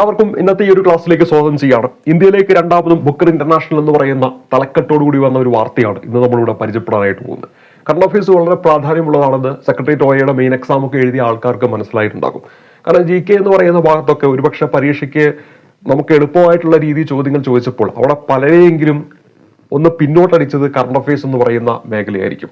എല്ലാവർക്കും ഇന്നത്തെ ഈ ഒരു ക്ലാസ്സിലേക്ക് സ്വാഗതം ചെയ്യാണ്. ഇന്ത്യയിലേക്ക് രണ്ടാമതും ബുക്കർ ഇന്റർനാഷണൽ എന്ന് പറയുന്ന തലക്കെട്ടോടുകൂടി വന്ന ഒരു വാർത്തയാണ് ഇന്ന് നമ്മളിവിടെ പരിചയപ്പെടാനായിട്ട് പോകുന്നത്. കറണ്ട് അഫയേഴ്സ് വളരെ പ്രാധാന്യമുള്ളതാണെന്ന് സെക്രട്ടേറിയറ്റ് OAയുടെ മെയിൻ എക്സാം ഒക്കെ എഴുതിയ ആൾക്കാർക്ക് മനസ്സിലായിട്ടുണ്ടാകും. കാരണം GK എന്ന് പറയുന്ന ഭാഗത്തൊക്കെ ഒരുപക്ഷെ പരീക്ഷയ്ക്ക് നമുക്ക് എളുപ്പമായിട്ടുള്ള രീതിയിൽ ചോദ്യങ്ങൾ ചോദിച്ചപ്പോൾ അവിടെ പലരെയെങ്കിലും ഒന്ന് പിന്നോട്ടടിച്ചത് കറണ്ട് അഫയേഴ്സ് എന്ന് പറയുന്ന മേഖലയായിരിക്കും.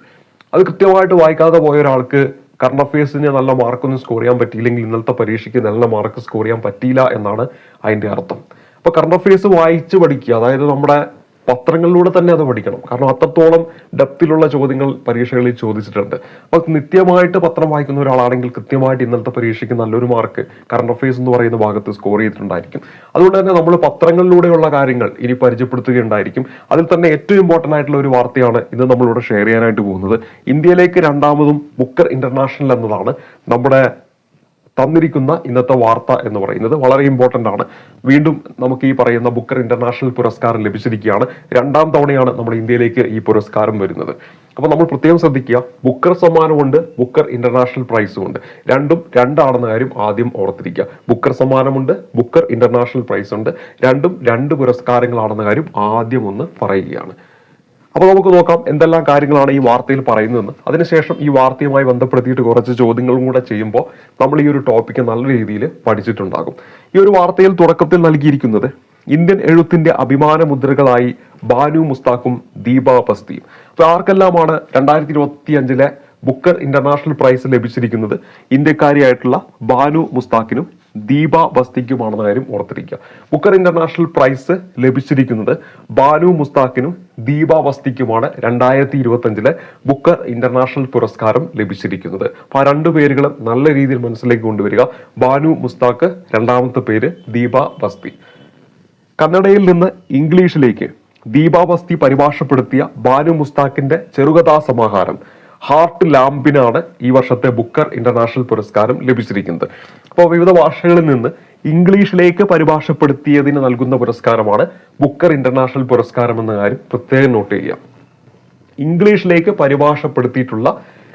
അത് കൃത്യമായിട്ട് വായിക്കാതെ പോയ ഒരാൾക്ക് കറണ്ട് അഫയേഴ്സിന് നല്ല മാർക്കൊന്നും സ്കോർ ചെയ്യാൻ പറ്റിയില്ലെങ്കിൽ ഇന്നലത്തെ പരീക്ഷയ്ക്ക് നല്ല മാർക്ക് സ്കോർ ചെയ്യാൻ പറ്റിയില്ല എന്നാണ് അതിന്റെ അർത്ഥം. അപ്പൊ കറണ്ട് അഫയേഴ്സ് വായിച്ച് പഠിക്കുക, അതായത് നമ്മുടെ പത്രങ്ങളിലൂടെ തന്നെ അത് പഠിക്കണം. കാരണം അത്രത്തോളം ഡെപ്തിലുള്ള ചോദ്യങ്ങൾ പരീക്ഷകളിൽ ചോദിച്ചിട്ടുണ്ട്. അപ്പൊ നിത്യമായിട്ട് പത്രം വായിക്കുന്ന ഒരാളാണെങ്കിൽ കൃത്യമായിട്ട് ഇന്നലത്തെ പരീക്ഷയ്ക്ക് നല്ലൊരു മാർക്ക് കറണ്ട് അഫയേഴ്സ് എന്ന് പറയുന്ന ഭാഗത്ത് സ്കോർ ചെയ്തിട്ടുണ്ടായിരിക്കും. അതുകൊണ്ട് തന്നെ നമ്മൾ പത്രങ്ങളിലൂടെയുള്ള കാര്യങ്ങൾ ഇനി പരിചയപ്പെടുത്തുകയുണ്ടായിരിക്കും. അതിൽ തന്നെ ഏറ്റവും ഇമ്പോർട്ടന്റ് ആയിട്ടുള്ള ഒരു വാർത്തയാണ് ഇന്ന് നമ്മളിവിടെ ഷെയർ ചെയ്യാനായിട്ട് പോകുന്നത്. ഇന്ത്യയിലേക്ക് രണ്ടാമതും ബുക്കർ ഇന്റർനാഷണൽ എന്നതാണ് നമ്മുടെ തന്നിരിക്കുന്ന ഇന്നത്തെ വാർത്ത എന്ന് പറയുന്നത്. വളരെ ഇമ്പോർട്ടന്റ് ആണ്. വീണ്ടും നമുക്ക് ഈ പറയുന്ന ബുക്കർ ഇന്റർനാഷണൽ പുരസ്കാരം ലഭിച്ചിരിക്കുകയാണ്. രണ്ടാം തവണയാണ് നമ്മുടെ ഇന്ത്യയിലേക്ക് ഈ പുരസ്കാരം വരുന്നത്. അപ്പൊ നമ്മൾ പ്രത്യേകം ശ്രദ്ധിക്കുക, ബുക്കർ സമ്മാനമുണ്ട്, ബുക്കർ ഇന്റർനാഷണൽ പ്രൈസും ഉണ്ട്. രണ്ടും രണ്ടാണെന്ന കാര്യം ആദ്യം ഓർത്തിരിക്കുക. ബുക്കർ സമ്മാനമുണ്ട്, ബുക്കർ ഇന്റർനാഷണൽ പ്രൈസ് ഉണ്ട്. രണ്ടും രണ്ട് പുരസ്കാരങ്ങളാണെന്ന കാര്യം ആദ്യം ഒന്ന് പറയുകയാണ്. അപ്പൊ നമുക്ക് നോക്കാം എന്തെല്ലാം കാര്യങ്ങളാണ് ഈ വാർത്തയിൽ പറയുന്നതെന്ന്. അതിനുശേഷം ഈ വാർത്തയുമായി ബന്ധപ്പെടുത്തിയിട്ട് കുറച്ച് ചോദ്യങ്ങളും കൂടെ ചെയ്യുമ്പോൾ നമ്മൾ ഈ ഒരു ടോപ്പിക്ക് നല്ല രീതിയിൽ പഠിച്ചിട്ടുണ്ടാകും. ഈ ഒരു വാർത്തയിൽ തുടക്കത്തിൽ നൽകിയിരിക്കുന്നത് ഇന്ത്യൻ എഴുത്തിന്റെ അഭിമാന മുദ്രകളായി ബാനു മുസ്താഖും ദീപ ബസ്തിയും. അപ്പൊ ആർക്കെല്ലാമാണ് 2025 ബുക്കർ ഇന്റർനാഷണൽ പ്രൈസ് ലഭിച്ചിരിക്കുന്നത്? ഇന്ത്യക്കാരിയായിട്ടുള്ള ബാനു മുസ്താഖിനും ദീപ ബസ്തിക്കുമാണെന്ന കാര്യം ഓർത്തിരിക്കുക. ബുക്കർ ഇന്റർനാഷണൽ പ്രൈസ് ലഭിച്ചിരിക്കുന്നത് ബാനു മുസ്താഖിനും ദീപ ബസ്തിക്കുമാണ് 2025 ബുക്കർ ഇന്റർനാഷണൽ പുരസ്കാരം ലഭിച്ചിരിക്കുന്നത്. അപ്പൊ ആ രണ്ടു പേരുകളും നല്ല രീതിയിൽ മനസ്സിലേക്ക് കൊണ്ടുവരിക. ബാനു മുസ്താഖ്, രണ്ടാമത്തെ പേര് ദീപ ബസ്തി. കന്നഡയിൽ നിന്ന് ഇംഗ്ലീഷിലേക്ക് ദീപ ബസ്തി പരിഭാഷപ്പെടുത്തിയ ബാനു മുസ്താഖിന്റെ ചെറുകഥാ സമാഹാരം ഹാർട്ട് ലാമ്പിനാണ് ഈ വർഷത്തെ ബുക്കർ ഇന്റർനാഷണൽ പുരസ്കാരം ലഭിച്ചിരിക്കുന്നത്. അപ്പോൾ വിവിധ ഭാഷകളിൽ നിന്ന് ഇംഗ്ലീഷിലേക്ക് പരിഭാഷപ്പെടുത്തിയതിന് നൽകുന്ന പുരസ്കാരമാണ് ബുക്കർ ഇന്റർനാഷണൽ പുരസ്കാരം എന്ന കാര്യം പ്രത്യേകം നോട്ട് ചെയ്യുക. ഇംഗ്ലീഷിലേക്ക് പരിഭാഷപ്പെടുത്തിയിട്ടുള്ള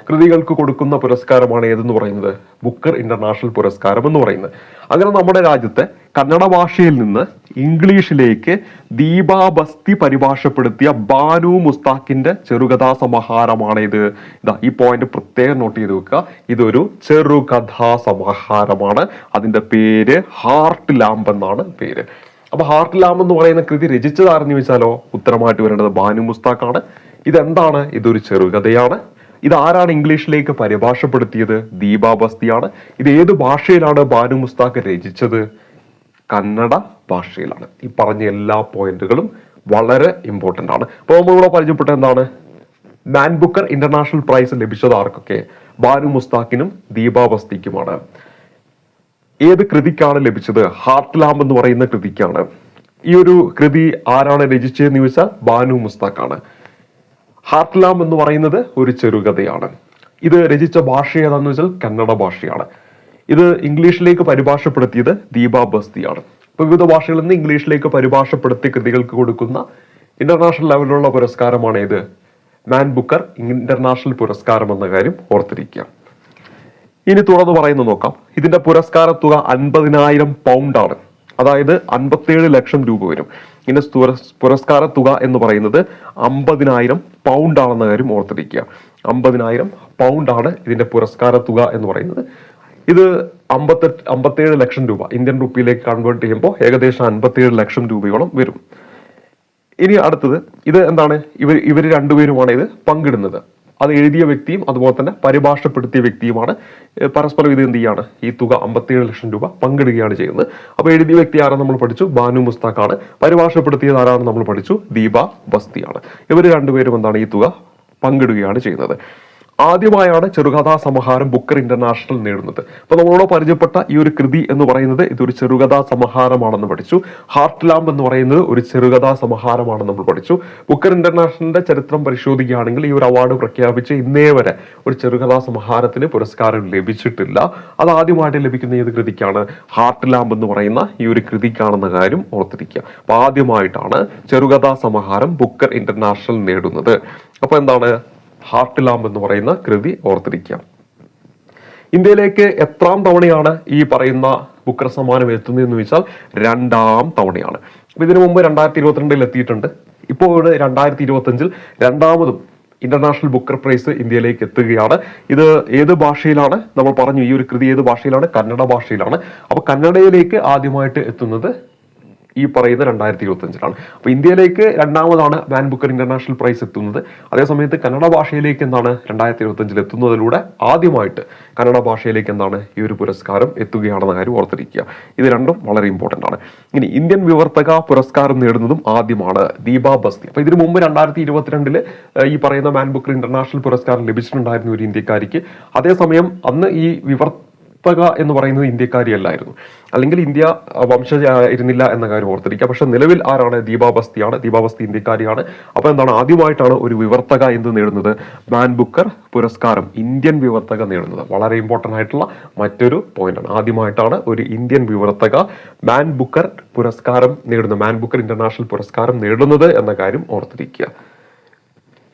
കൃതികൾക്ക് കൊടുക്കുന്ന പുരസ്കാരമാണ് ഏതെന്ന് പറയുന്നത് ബുക്കർ ഇന്റർനാഷണൽ പുരസ്കാരം എന്ന് പറയുന്നത്. അങ്ങനെ നമ്മുടെ രാജ്യത്തെ കന്നഡ ഭാഷയിൽ നിന്ന് ഇംഗ്ലീഷിലേക്ക് ദീപ ബസ്തി പരിഭാഷപ്പെടുത്തിയ ബാനു മുസ്താഖിന്റെ ചെറുകഥാ സമാഹാരമാണ് ഇത്. ഈ പോയിന്റ് പ്രത്യേകം നോട്ട് ചെയ്ത് വെക്കുക. ഇതൊരു ചെറുകഥാ സമാഹാരമാണ്. അതിന്റെ പേര് ഹാർട്ട് ലാമ്പ് എന്നാണ് പേര്. അപ്പൊ ഹാർട്ട് ലാമ്പ് എന്ന് പറയുന്ന കൃതി രചിച്ചതാരെന്ന് ചോദിച്ചാലോ ഉത്തരമായിട്ട് വരേണ്ടത് ബാനു മുസ്താഖാണ്. ഇതെന്താണ്? ഇതൊരു ചെറുകഥയാണ്. ഇത് ആരാണ് ഇംഗ്ലീഷിലേക്ക് പരിഭാഷപ്പെടുത്തിയത്? ദീപ ബസ്തിയാണ്. ഇത് ഏത് ഭാഷയിലാണ് ബാനു മുസ്താഖ് രചിച്ചത്? കന്നഡ ഭാഷയിലാണ്. ഈ പറഞ്ഞ എല്ലാ പോയിന്റുകളും വളരെ ഇമ്പോർട്ടന്റ് ആണ്. അപ്പൊ നമ്മളിവിടെ പരിചയപ്പെട്ട എന്താണ്? മാൻ ബുക്കർ ഇന്റർനാഷണൽ പ്രൈസ് ലഭിച്ചത് ആർക്കൊക്കെ? ബാനു മുസ്താഖിനും ദീപ ബസ്തിക്കുമാണ്. ഏത് കൃതിക്കാണ് ലഭിച്ചത്? ഹാർട്ട് ലാമ്പ് എന്ന് പറയുന്ന കൃതിക്കാണ്. ഈ ഒരു കൃതി ആരാണ് രചിച്ചതെന്ന് ചോദിച്ചാൽ ബാനു മുസ്താഖാണ്. ഹാർട്ട് ലാമ്പ് എന്ന് പറയുന്നത് ഒരു ചെറുകഥയാണ്. ഇത് രചിച്ച ഭാഷ ഏതാണെന്ന് വെച്ചാൽ കന്നഡ ഭാഷയാണ്. ഇത് ഇംഗ്ലീഷിലേക്ക് പരിഭാഷപ്പെടുത്തിയത് ദീപ ബസ്തിയാണ്. ഇപ്പൊ വിവിധ ഭാഷകളിൽ നിന്ന് ഇംഗ്ലീഷിലേക്ക് പരിഭാഷപ്പെടുത്തിയ കൃതികൾക്ക് കൊടുക്കുന്ന ഇന്റർനാഷണൽ ലെവലിലുള്ള പുരസ്കാരമാണ് ഇത് മാൻ ബുക്കർ ഇന്റർനാഷണൽ പുരസ്കാരം എന്ന കാര്യം ഓർത്തിരിക്കുക. ഇനി തുറന്നു പറയുന്നത് നോക്കാം. ഇതിന്റെ പുരസ്കാര തുക 50,000 പൗണ്ടാണ്. അതായത് 57 ലക്ഷം രൂപ വരും. ഇതിന്റെ പുരസ്കാര തുക എന്ന് പറയുന്നത് 50,000 പൗണ്ട് ആണെന്ന കാര്യം ഓർത്തിരിക്കുക. 50,000 പൗണ്ടാണ് ഇതിന്റെ പുരസ്കാര തുക എന്ന് പറയുന്നത്. ഇത് 57 ലക്ഷം രൂപ ഇന്ത്യൻ റുപ്പിയിലേക്ക് കൺവേർട്ട് ചെയ്യുമ്പോൾ ഏകദേശം 57 ലക്ഷം രൂപയോളം വരും. ഇനി അടുത്തത് ഇത് എന്താണ്? ഇവർ രണ്ടുപേരുമാണ് ഇത് പങ്കിടുന്നത്. അത് എഴുതിയ വ്യക്തിയും അതുപോലെ തന്നെ പരിഭാഷപ്പെടുത്തിയ വ്യക്തിയുമാണ് പരസ്പരം ഇത് എന്ത് ചെയ്യാണ്? ഈ തുക 57 ലക്ഷം രൂപ പങ്കിടുകയാണ് ചെയ്യുന്നത്. അപ്പൊ എഴുതിയ വ്യക്തി ആരാണ് നമ്മൾ പഠിച്ചു? ബാനു മുസ്താഖാണ്. പരിഭാഷപ്പെടുത്തിയത് ആരാണ് നമ്മൾ പഠിച്ചു? ദീപ ബസ്തിയാണ്. ഇവർ രണ്ടുപേരും എന്താണ് ഈ തുക പങ്കിടുകയാണ് ചെയ്യുന്നത്. ആദ്യമായാണ് ചെറുകഥാ സമാഹാരം ബുക്കർ ഇന്റർനാഷണൽ നേടുന്നത്. അപ്പൊ നമ്മളോട് പരിചയപ്പെട്ട ഈ ഒരു കൃതി എന്ന് പറയുന്നത് ഇതൊരു ചെറുകഥാ സമാഹാരമാണെന്ന് പഠിച്ചു. ഹാർട്ട് ലാമ്പ് എന്ന് പറയുന്നത് ഒരു ചെറുകഥാ സമാഹാരമാണെന്ന് നമ്മൾ പഠിച്ചു. ബുക്കർ ഇന്റർനാഷണലിന്റെ ചരിത്രം പരിശോധിക്കുകയാണെങ്കിൽ ഈ ഒരു അവാർഡ് പ്രഖ്യാപിച്ച് ഇന്നേ വരെ ഒരു ചെറുകഥാ സമാഹാരത്തിന് പുരസ്കാരം ലഭിച്ചിട്ടില്ല. അത് ആദ്യമായിട്ട് ലഭിക്കുന്ന ഏത് കൃതിക്കാണ്? ഹാർട്ട് ലാമ്പ് എന്ന് പറയുന്ന ഈ ഒരു കൃതിക്കാണെന്ന കാര്യം ഓർത്തിരിക്കുക. അപ്പൊ ആദ്യമായിട്ടാണ് ചെറുകഥാ സമാഹാരം ബുക്കർ ഇന്റർനാഷണൽ നേടുന്നത്. അപ്പൊ എന്താണ്? ഹാർട്ട് ലാമ്പ് എന്ന് പറയുന്ന കൃതി ഓർത്തിരിക്കുക. ഇന്ത്യയിലേക്ക് എത്രാം തവണയാണ് ഈ പറയുന്ന ബുക്കർ സമ്മാനം എത്തുന്നതെന്ന് വെച്ചാൽ 2ാം തവണയാണ്. അപ്പൊ ഇതിനു മുമ്പ് 2022 എത്തിയിട്ടുണ്ട്. ഇപ്പോൾ 2025 രണ്ടാമതും ഇന്റർനാഷണൽ ബുക്കർ പ്രൈസ് ഇന്ത്യയിലേക്ക് എത്തുകയാണ്. ഇത് ഏത് ഭാഷയിലാണ്? നമ്മൾ പറഞ്ഞു ഈ ഒരു കൃതി ഏത് ഭാഷയിലാണ്? കന്നഡ ഭാഷയിലാണ്. അപ്പൊ കന്നഡയിലേക്ക് ആദ്യമായിട്ട് എത്തുന്നത് ഈ പറയുന്ന 2025 അപ്പൊ ഇന്ത്യയിലേക്ക് രണ്ടാമതാണ് മാൻ ബുക്കർ ഇന്റർനാഷണൽ പ്രൈസ് എത്തുന്നത്. അതേസമയത്ത് കന്നഡ ഭാഷയിലേക്ക് എന്താണ് 2025 എത്തുന്നതിലൂടെ ആദ്യമായിട്ട് കന്നഡ ഭാഷയിലേക്ക് എന്താണ് ഈ ഒരു പുരസ്കാരം എത്തുകയാണെന്ന കാര്യം ഓർത്തിരിക്കുക. ഇത് രണ്ടും വളരെ ഇമ്പോർട്ടന്റ് ആണ്. ഇനി ഇന്ത്യൻ വിവർത്തക പുരസ്കാരം നേടുന്നതും ആദ്യമാണ് ദീപ ബസ്തി. അപ്പൊ ഇതിനു മുമ്പ് 2022 ഈ പറയുന്ന മാൻ ബുക്കർ ഇന്റർനാഷണൽ പുരസ്കാരം ലഭിച്ചിട്ടുണ്ടായിരുന്നു ഒരു ഇന്ത്യക്കാരിക്ക്. അതേസമയം അന്ന് ഈ എന്ന് പറയുന്നത് ഇന്ത്യക്കാരിയല്ലായിരുന്നു, അല്ലെങ്കിൽ ഇന്ത്യ വംശജായിരുന്നില്ല എന്ന കാര്യം ഓർത്തിരിക്കുക. പക്ഷെ നിലവിൽ ആരാണ്? ദീപ ബസ്തിയാണ്. ദീപ ബസ്തി ഇന്ത്യക്കാരിയാണ്. അപ്പൊ എന്താണ് ആദ്യമായിട്ടാണ് ഒരു വിവർത്തക എന്ത് നേടുന്നത്? മാൻ ബുക്കർ പുരസ്കാരം ഇന്ത്യൻ വിവർത്തക നേടുന്നത്. വളരെ ഇമ്പോർട്ടന്റ് ആയിട്ടുള്ള മറ്റൊരു പോയിന്റാണ്. ആദ്യമായിട്ടാണ് ഒരു ഇന്ത്യൻ വിവർത്തക മാൻ ബുക്കർ പുരസ്കാരം നേടുന്നത്, മാൻ ബുക്കർ ഇന്റർനാഷണൽ പുരസ്കാരം നേടുന്നത് എന്ന കാര്യം ഓർത്തിരിക്കുക.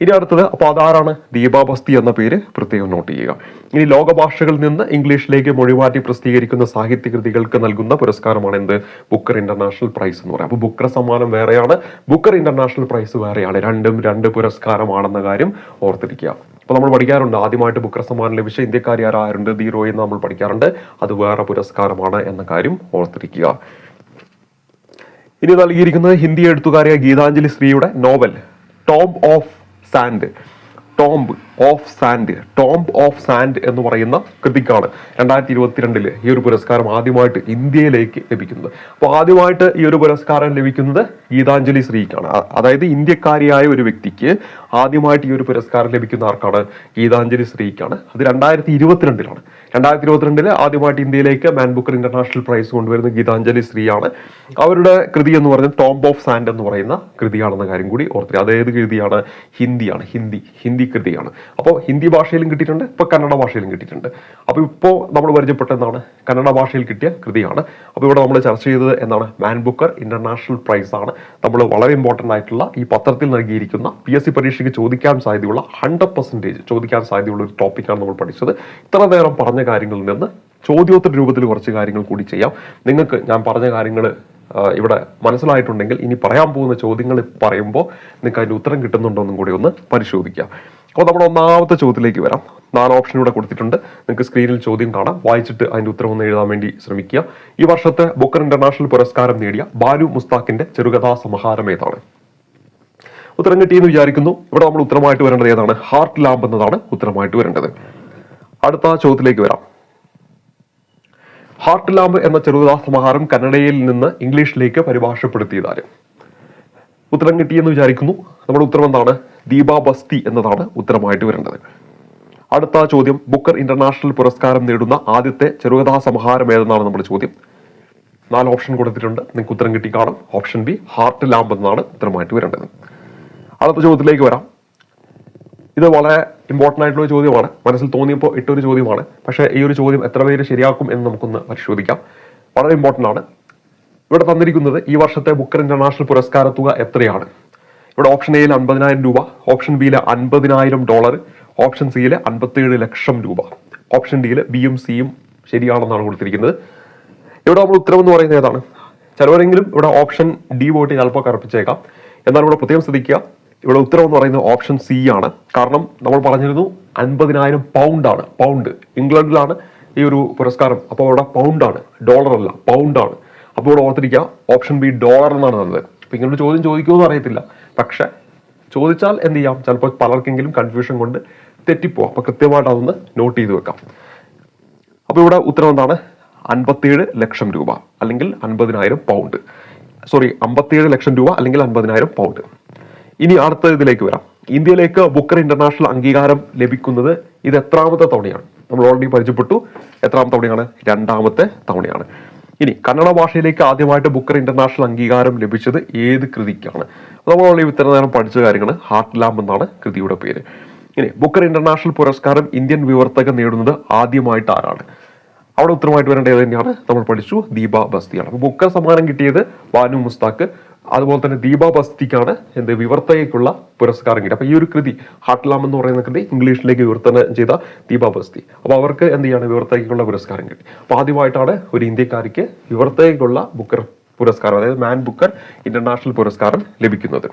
ഇനി അടുത്തത്, അപ്പൊ അതാരാണ്? ദീപ ബസ്തി എന്ന പേര് പ്രത്യേകം നോട്ട് ചെയ്യുക. ഇനി ലോകഭാഷകളിൽ നിന്ന് ഇംഗ്ലീഷിലേക്ക് മൊഴിമാറ്റി പ്രസിദ്ധീകരിക്കുന്ന സാഹിത്യകൃതികൾക്ക് നൽകുന്ന പുരസ്കാരമാണ് എന്ത്? ബുക്കർ ഇന്റർനാഷണൽ പ്രൈസ് എന്ന് പറയാം. അപ്പൊ ബുക്കർ സമ്മാനം വേറെയാണ്, ബുക്കർ ഇന്റർനാഷണൽ പ്രൈസ് വേറെയാണ്. രണ്ടും രണ്ട് പുരസ്കാരമാണെന്ന കാര്യം ഓർത്തിരിക്കുക. അപ്പൊ നമ്മൾ പഠിക്കാറുണ്ട് ആദ്യമായിട്ട് ബുക്കർ സമ്മാനം ലഭിച്ച ഇന്ത്യക്കാരി ആരാറുണ്ട്? ദി റോയ് എന്ന് നമ്മൾ പഠിക്കാറുണ്ട്. അത് വേറെ പുരസ്കാരമാണ് എന്ന കാര്യം ഓർത്തിരിക്കുക. ഇനി നൽകിയിരിക്കുന്നത് ഹിന്ദി എഴുത്തുകാരിയായ ഗീതാഞ്ജലി ശ്രീയുടെ നോവൽ ടോംബ് ഓഫ് സാൻഡ് എന്ന് പറയുന്ന കൃതിക്കാണ് 2022 ഈ ഒരു പുരസ്കാരം ആദ്യമായിട്ട് ഇന്ത്യയിലേക്ക് ലഭിക്കുന്നത്. അപ്പോൾ ആദ്യമായിട്ട് ഈ ഒരു പുരസ്കാരം ലഭിക്കുന്നത് ഗീതാഞ്ജലി ശ്രീക്കാണ്. അതായത് ഇന്ത്യക്കാരിയായ ഒരു വ്യക്തിക്ക് ആദ്യമായിട്ട് ഈ ഒരു പുരസ്കാരം ലഭിക്കുന്ന ആർക്കാണ്? ഗീതാഞ്ജലി ശ്രീക്കാണ്. അത് 2022 2022 ആദ്യമായിട്ട് ഇന്ത്യയിലേക്ക് മാൻ ബുക്കർ ഇന്റർനാഷണൽ പ്രൈസ് കൊണ്ടുവരുന്ന ഗീതാഞ്ജലി ശ്രീയാണ്. അവരുടെ കൃതി എന്ന് പറയുന്നത് ടോംബ് ഓഫ് സാൻഡ് എന്ന് പറയുന്ന കൃതിയാണെന്ന കാര്യം കൂടി ഓർക്കുക. അതേത് കൃതിയാണ്? ഹിന്ദി കൃതിയാണ്. അപ്പോൾ ഹിന്ദി ഭാഷയിലും കിട്ടിയിട്ടുണ്ട്, ഇപ്പൊ കന്നഡ ഭാഷയിലും കിട്ടിയിട്ടുണ്ട്. അപ്പൊ ഇപ്പോൾ നമ്മൾ പരിചയപ്പെട്ട എന്താണ്? കന്നഡ ഭാഷയിൽ കിട്ടിയ കൃതിയാണ്. അപ്പൊ ഇവിടെ നമ്മൾ ചർച്ച ചെയ്തത് എന്താണ്? മാൻ ബുക്കർ ഇന്റർനാഷണൽ പ്രൈസ് ആണ്. നമ്മൾ വളരെ ഇമ്പോർട്ടന്റ് ആയിട്ടുള്ള ഈ പത്രത്തിൽ നൽകിയിരിക്കുന്ന PSC പരീക്ഷയ്ക്ക് ചോദിക്കാൻ സാധ്യതയുള്ള 100% ചോദിക്കാൻ സാധ്യതയുള്ള ഒരു ടോപ്പിക്കാണ് നമ്മൾ പഠിച്ചത്. ഇത്ര നേരം പറഞ്ഞ കാര്യങ്ങളിൽ നിന്ന് ചോദ്യോത്തര രൂപത്തിൽ കുറച്ച് കാര്യങ്ങൾ കൂടി ചെയ്യാം. നിങ്ങൾക്ക് ഞാൻ പറഞ്ഞ കാര്യങ്ങൾ ഇവിടെ മനസ്സിലായിട്ടുണ്ടെങ്കിൽ ഇനി പറയാൻ പോകുന്ന ചോദ്യങ്ങൾ പറയുമ്പോൾ നിങ്ങൾക്ക് അതിന്റെ ഉത്തരം കിട്ടുന്നുണ്ടോ എന്നും കൂടി ഒന്ന് പരിശോധിക്കാം. അപ്പോൾ നമ്മുടെ ഒന്നാമത്തെ ചോദ്യത്തിലേക്ക് വരാം. 4 ഓപ്ഷൻ ഇവിടെ കൊടുത്തിട്ടുണ്ട്. നിങ്ങൾക്ക് സ്ക്രീനിൽ ചോദ്യം കാണാം. വായിച്ചിട്ട് അതിന്റെ ഉത്തരം ഒന്ന് എഴുതാൻ വേണ്ടി ശ്രമിക്കുക. ഈ വർഷത്തെ ബുക്കർ ഇന്റർനാഷണൽ പുരസ്കാരം നേടിയ ബാനു മുസ്താഖിന്റെ ചെറുകഥാ സമാഹാരം ഏതാണ്? ഉത്തരം കിട്ടിയെന്ന് വിചാരിക്കുന്നു. ഇവിടെ നമ്മൾ ഉത്തരമായിട്ട് വരേണ്ടത് ഏതാണ്? ഹാർട്ട് ലാമ്പ് എന്നതാണ് ഉത്തരമായിട്ട് വരേണ്ടത്. അടുത്ത ചോദ്യത്തിലേക്ക് വരാം. ഹാർട്ട് ലാമ്പ് എന്ന ചെറുകഥാ സമാഹാരം കന്നഡയിൽ നിന്ന് ഇംഗ്ലീഷിലേക്ക് പരിഭാഷപ്പെടുത്തിയതാര്? ഉത്തരം കിട്ടിയെന്ന് വിചാരിക്കുന്നു. നമ്മുടെ ഉത്തരം എന്താണ്? ദീപ ബസ്തി എന്നതാണ് ഉത്തരമായിട്ട് വരേണ്ടത്. അടുത്ത ചോദ്യം, ബുക്കർ ഇന്റർനാഷണൽ പുരസ്കാരം നേടുന്ന ആദ്യത്തെ ചെറുകഥാ സമാഹാരം ഏതെന്നാണ് നമ്മുടെ ചോദ്യം. 4 ഓപ്ഷൻ കൊടുത്തിട്ടുണ്ട്. നിങ്ങൾക്ക് ഉത്തരം കിട്ടി കാണും. ഓപ്ഷൻ ബി ഹാർട്ട് ലാമ്പ് എന്നാണ് ഉത്തരമായിട്ട് വരേണ്ടത്. അടുത്ത ചോദ്യത്തിലേക്ക് വരാം. ഇത് വളരെ ഇമ്പോർട്ടൻ്റ് ആയിട്ടുള്ള ചോദ്യമാണ്. മനസ്സിൽ തോന്നിയപ്പോൾ ഇട്ടൊരു ചോദ്യമാണ്. പക്ഷേ ഈ ഒരു ചോദ്യം എത്ര പേര് ശരിയാക്കും എന്ന് നമുക്കൊന്ന് പരിശോധിക്കാം. വളരെ ഇമ്പോർട്ടൻ്റ് ആണ്. ഇവിടെ തന്നിരിക്കുന്നത് ഈ വർഷത്തെ ബുക്കർ ഇന്റർനാഷണൽ പുരസ്കാര തുക എത്രയാണ്? ഇവിടെ ഓപ്ഷൻ എയിൽ 50,000 രൂപ, ഓപ്ഷൻ ബിയിലെ $50,000, ഓപ്ഷൻ സിയിലെ 57 ലക്ഷം രൂപ, ഓപ്ഷൻ ഡിയിലെ ബിയും സിയും ശരിയാണെന്നാണ് കൊടുത്തിരിക്കുന്നത്. ഇവിടെ നമ്മൾ ഉത്തരം എന്ന് പറയുന്നത് ഏതാണ്? ചിലവരെങ്കിലും ഇവിടെ ഓപ്ഷൻ ഡി പോയിട്ട് ചിലപ്പോൾ കറപ്പിച്ചേക്കാം. എന്നാൽ ഇവിടെ പ്രത്യേകം ശ്രദ്ധിക്കുക, ഇവിടെ ഉത്തരം എന്ന് പറയുന്നത് ഓപ്ഷൻ സി ആണ്. കാരണം നമ്മൾ പറഞ്ഞിരുന്നു 50,000 പൗണ്ടാണ്. പൗണ്ട് ഇംഗ്ലണ്ടിലാണ് ഈ ഒരു പുരസ്കാരം. അപ്പോൾ ഇവിടെ പൗണ്ടാണ്, ഡോളർ അല്ല, പൗണ്ടാണ്. അപ്പോൾ ഇവിടെ ഓർത്തിരിക്കുക ഓപ്ഷൻ ബി ഡോളർ എന്നാണ് തന്നത്. അപ്പൊ ഇങ്ങനൊരു ചോദ്യം ചോദിക്കുമെന്ന് അറിയത്തില്ല. പക്ഷെ ചോദിച്ചാൽ എന്ത് ചെയ്യാം? ചിലപ്പോൾ പലർക്കെങ്കിലും കൺഫ്യൂഷൻ കൊണ്ട് തെറ്റിപ്പോവാം. അപ്പൊ കൃത്യമായിട്ട് അതൊന്ന് നോട്ട് ചെയ്ത് വെക്കാം. അപ്പൊ ഇവിടെ ഉത്തരം എന്താണ്? 57 ലക്ഷം രൂപ അല്ലെങ്കിൽ 50,000 പൗണ്ട്. 57 ലക്ഷം രൂപ അല്ലെങ്കിൽ 50,000 പൗണ്ട്. ഇനി അടുത്ത ഇതിലേക്ക് വരാം. ഇന്ത്യയിലേക്ക് ബുക്കർ ഇന്റർനാഷണൽ അംഗീകാരം ലഭിക്കുന്നത് ഇത് എത്രാമത്തെ തവണയാണ്? നമ്മൾ ഓൾറെഡി പരിചയപ്പെട്ടു. എത്രാമത്തെ തവണയാണ്? 2ാമത്തെ തവണയാണ്. ഇനി കന്നഡ ഭാഷയിലേക്ക് ആദ്യമായിട്ട് ബുക്കർ ഇന്റർനാഷണൽ അംഗീകാരം ലഭിച്ചത് ഏത് കൃതിക്കാണ്? നമ്മൾ ഓൾറെഡി ഇത്ര നേരം പഠിച്ച കാര്യങ്ങൾ. ഹാർട്ട് ലാമ്പ് എന്നാണ് കൃതിയുടെ പേര്. ഇനി ബുക്കർ ഇന്റർനാഷണൽ പുരസ്കാരം ഇന്ത്യൻ വിവർത്തകൻ നേടുന്നത് ആദ്യമായിട്ട് ആരാണ്? അവിടെ ഉത്തരമായിട്ട് വരേണ്ട ഏത് തന്നെയാണ്? നമ്മൾ പഠിച്ചു ദീപ ബസ്തിയാണ്. അപ്പൊ ബുക്കർ സമ്മാനം കിട്ടിയത് ബാനു മുസ്താഖ്, അതുപോലെ തന്നെ ദീപ ബസ്തിക്കാണ് വിവർത്തകയ്ക്കുള്ള പുരസ്കാരം കിട്ടി. അപ്പൊ ഈ ഒരു കൃതി ഹാട്ട്ലാം എന്ന് പറയുന്ന കൃതി ഇംഗ്ലീഷിലേക്ക് വിവർത്തനം ചെയ്ത ദീപ ബസ്തി, അപ്പൊ അവർക്ക് വിവർത്തകയ്ക്കുള്ള പുരസ്കാരം കിട്ടി. അപ്പൊ ആദ്യമായിട്ടാണ് ഒരു ഇന്ത്യക്കാരിക്ക് വിവർത്തകയ്ക്കുള്ള ബുക്കർ പുരസ്കാരം, അതായത് മാൻ ബുക്കർ ഇന്റർനാഷണൽ പുരസ്കാരം ലഭിക്കുന്നത്.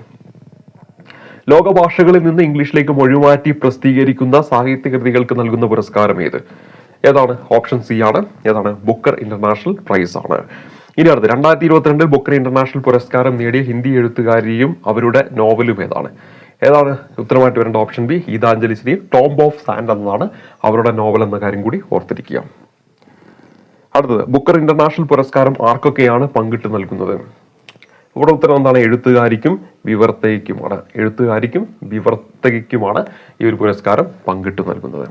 ലോകഭാഷകളിൽ നിന്ന് ഇംഗ്ലീഷിലേക്ക് മൊഴിമാറ്റി പ്രസിദ്ധീകരിക്കുന്ന സാഹിത്യകൃതികൾക്ക് നൽകുന്ന പുരസ്കാരം ഏതാണ്? ഓപ്ഷൻ സി ആണ്. ഏതാണ്? ബുക്കർ ഇന്റർനാഷണൽ പ്രൈസ് ആണ്. ഇനി അടുത്ത് 2022 ബുക്കർ ഇന്റർനാഷണൽ പുരസ്കാരം നേടിയ ഹിന്ദി എഴുത്തുകാരിയും അവരുടെ നോവലും ഏതാണ് ഉത്തരമായിട്ട് വരേണ്ട? Option B, Geetanjali Shree. Tomb of sand എന്നതാണ് അവരുടെ നോവൽ എന്ന കാര്യം കൂടി ഓർത്തിരിക്കുക. അടുത്തത്, ബുക്കർ ഇന്റർനാഷണൽ പുരസ്കാരം ആർക്കൊക്കെയാണ് പങ്കിട്ട് നൽകുന്നത്? ഇവിടെ ഉത്തരം എന്താണ്? എഴുത്തുകാരിക്കും വിവർത്തകയ്ക്കുമാണ് ഈ ഒരു പുരസ്കാരം പങ്കിട്ട് നൽകുന്നത്.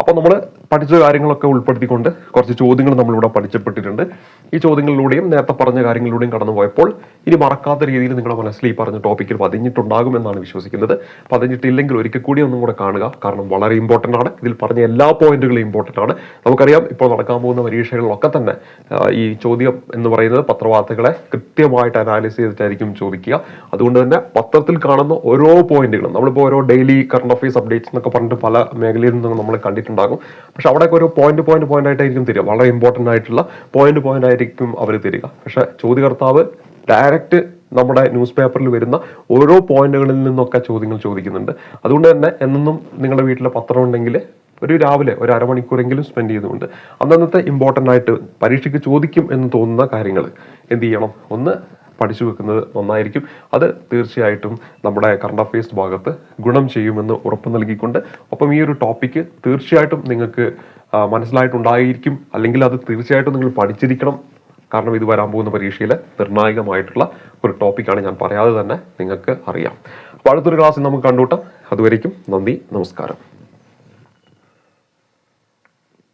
അപ്പോൾ നമ്മൾ പഠിച്ച കാര്യങ്ങളൊക്കെ ഉൾപ്പെടുത്തിക്കൊണ്ട് കുറച്ച് ചോദ്യങ്ങൾ നമ്മളിവിടെ പഠിച്ചപ്പെട്ടിട്ടുണ്ട്. ഈ ചോദ്യങ്ങളിലൂടെയും നേരത്തെ പറഞ്ഞ കാര്യങ്ങളിലൂടെയും കടന്നു പോയപ്പോൾ ഇനി മറക്കാത്ത രീതിയിൽ നിങ്ങളുടെ മനസ്സിൽ ഈ പറഞ്ഞ ടോപ്പിക്കിൽ പതിഞ്ഞിട്ടുണ്ടാകുമെന്നാണ് വിശ്വസിക്കുന്നത്. പതിഞ്ഞിട്ടില്ലെങ്കിൽ ഒരിക്കൽ കൂടി ഒന്നും കൂടെ കാണുക, കാരണം വളരെ ഇമ്പോർട്ടൻ്റ് ആണ്. ഇതിൽ പറഞ്ഞ എല്ലാ പോയിന്റുകളും ഇമ്പോർട്ടൻ്റ് ആണ്. നമുക്കറിയാം, ഇപ്പോൾ നടക്കാൻ പോകുന്ന പരീക്ഷകളിലൊക്കെ തന്നെ ഈ ചോദ്യം എന്ന് പറയുന്നത് പത്രവാർത്തകളെ കൃത്യമായിട്ട് അനാലിസ് ചെയ്തിട്ടായിരിക്കും ചോദിക്കുക. അതുകൊണ്ട് തന്നെ പത്രത്തിൽ കാണുന്ന ഓരോ പോയിന്റുകളും, നമ്മളിപ്പോൾ ഓരോ ഡെയിലി കറണ്ട് അഫയേഴ്സ് അപ്ഡേറ്റ്സ് എന്നൊക്കെ പറഞ്ഞിട്ട് പല മേഖലയിൽ നിന്നും നമ്മൾ കണ്ടിട്ടുണ്ടാകും. പക്ഷെ അവിടെയൊക്കെ ഒരു പോയിന്റ് ആയിട്ടായിരിക്കും തരിക, വളരെ ഇമ്പോർട്ടൻ്റ് ആയിട്ടുള്ള പോയിന്റ് ആയിരിക്കും അവർ തരിക. പക്ഷെ ചോദ്യകർത്താവ് ഡയറക്റ്റ് നമ്മുടെ ന്യൂസ് പേപ്പറിൽ വരുന്ന ഓരോ പോയിന്റുകളിൽ നിന്നൊക്കെ ചോദ്യങ്ങൾ ചോദിക്കുന്നുണ്ട്. അതുകൊണ്ട് തന്നെ എന്നും നിങ്ങളുടെ വീട്ടിലെ പത്രം ഉണ്ടെങ്കിൽ രാവിലെ ഒരു അരമണിക്കൂറെങ്കിലും സ്പെൻഡ് ചെയ്തുകൊണ്ട് അന്നത്തെ ഇമ്പോർട്ടൻ്റ് ആയിട്ട് പരീക്ഷയ്ക്ക് ചോദിക്കും എന്ന് തോന്നുന്ന കാര്യങ്ങൾ ചെയ്യണം, ഒന്ന് പഠിച്ചു വെക്കുന്നത് നന്നായിരിക്കും. അത് തീർച്ചയായിട്ടും നമ്മുടെ കറണ്ട് അഫയേഴ്സ് ഭാഗത്ത് ഗുണം ചെയ്യുമെന്ന് ഉറപ്പ് നൽകിക്കൊണ്ട്, ഒപ്പം ഈ ഒരു ടോപ്പിക്ക് തീർച്ചയായിട്ടും നിങ്ങൾക്ക് മനസ്സിലായിട്ടുണ്ടായിരിക്കും, അല്ലെങ്കിൽ അത് തീർച്ചയായിട്ടും നിങ്ങൾ പഠിച്ചിരിക്കണം. കാരണം ഇത് വരാൻ പോകുന്ന പരീക്ഷയിൽ നിർണായകമായിട്ടുള്ള ഒരു ടോപ്പിക്കാണ്, ഞാൻ പറയാതെ തന്നെ നിങ്ങൾക്ക് അറിയാം. അപ്പോൾ അടുത്തൊരു ക്ലാസ്സിൽ നമുക്ക് കണ്ടുമുട്ടാം. അതുവരേക്കും നന്ദി, നമസ്കാരം.